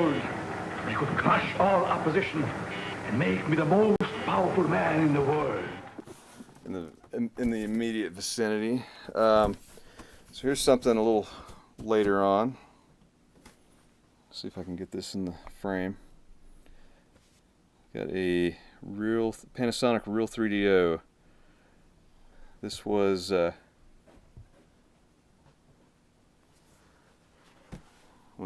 world. I could crush all opposition and make me the most powerful man in the world. In the immediate vicinity. So here's something a little later on. See if I can get this in the frame. Got a real Panasonic Real 3DO. This was when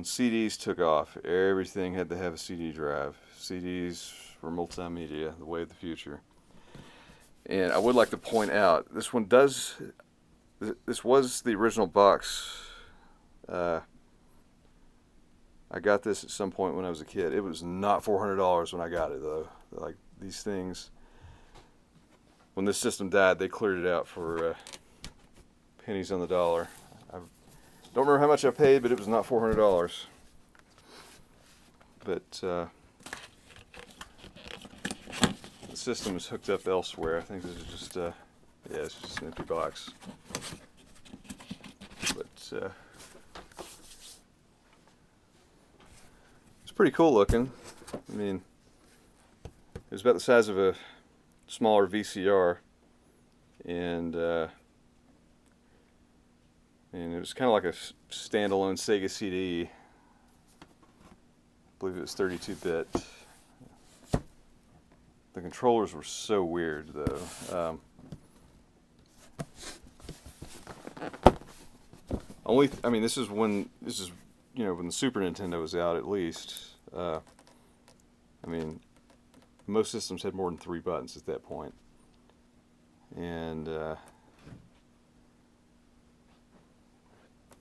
CDs took off. Everything had to have a CD drive. CDs were multimedia, the way of the future. And I would like to point out, this one does. This was the original box. I got this at some point when I was a kid. It was not $400 when I got it, though. Like, these things, when this system died, they cleared it out for pennies on the dollar. I don't remember how much I paid, but it was not $400. But the system is hooked up elsewhere. I think this is just, yeah, it's just an empty box. But it's pretty cool looking. I mean, it was about the size of a smaller VCR, and it was kind of like a standalone Sega CD. I believe it was 32-bit. The controllers were so weird, though. I mean, this is when the Super Nintendo was out, at least. I mean, most systems had more than 3 buttons at that point. And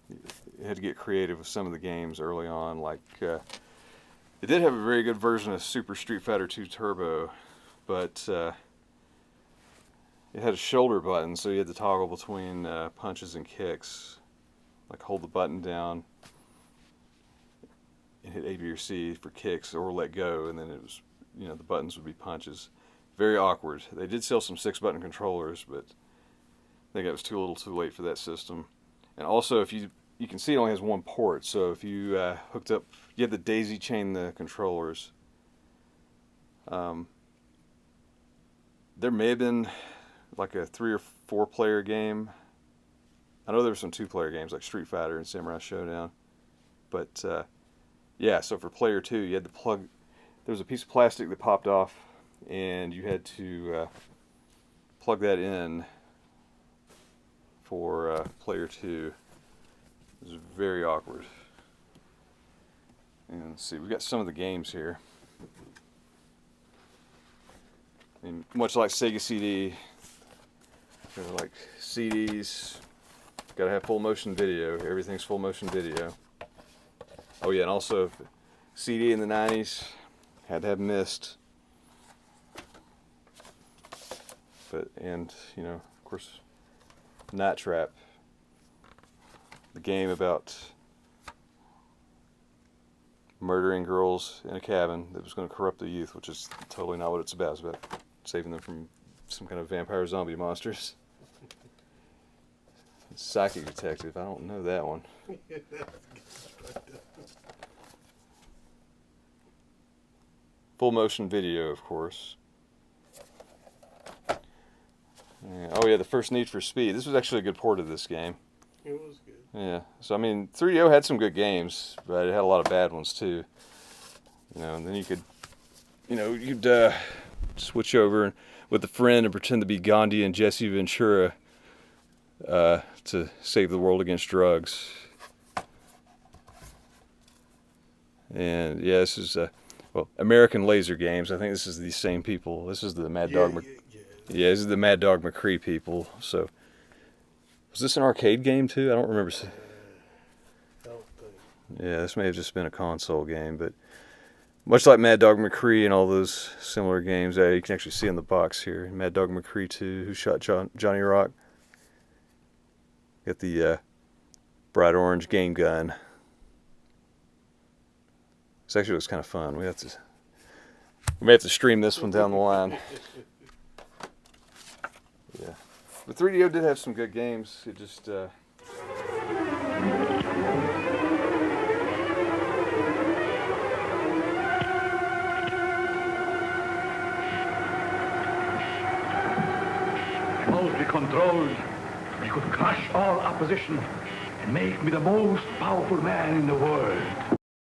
you had to get creative with some of the games early on. Like, it did have a very good version of Super Street Fighter 2 Turbo, but it had a shoulder button, so you had to toggle between punches and kicks. Like, hold the button down and hit A, B, or C for kicks, or let go, and then it was, the buttons would be punches. Very awkward. They did sell some 6-button controllers, but I think it was too little too late for that system. And also, if you can see it only has one port, so if you hooked up, you had to daisy chain the controllers. There may have been like a 3 or 4 player game. I know there were some 2-player games like Street Fighter and Samurai Showdown, but yeah, so for player 2 you had to plug, there was a piece of plastic that popped off and you had to plug that in for player 2. It was very awkward. And let's see, we've got some of the games here. And much like Sega CD, like CDs, gotta have full motion video. Everything's full motion video. Oh yeah, and also CD in the 90s had to have mist. And of course, Night Trap, the game about murdering girls in a cabin that was going to corrupt the youth, which is totally not what it's about. It's about saving them from some kind of vampire zombie monsters. Psychic Detective, I don't know that one. Full motion video, of course. Oh yeah, the first Need for Speed. This was actually a good port of this game. It was good. Yeah, so I mean, 3DO had some good games, but it had a lot of bad ones too. And then you could, you'd switch over with a friend and pretend to be Gandhi and Jesse Ventura to save the world against drugs. And yeah, this is American Laser Games. I think this is the same people. This is the Mad Dog. Yeah, this is the Mad Dog McCree people. So, was this an arcade game too? I don't remember. I don't think. Yeah, this may have just been a console game, but much like Mad Dog McCree and all those similar games, you can actually see in the box here, Mad Dog McCree 2, Who Shot Johnny Rock. Got the bright orange game gun. This actually looks kind of fun. We may have to stream this one down the line. Yeah, but 3DO did have some good games. It just perfectly controlled, I could crush all opposition and make me the most powerful man in the world.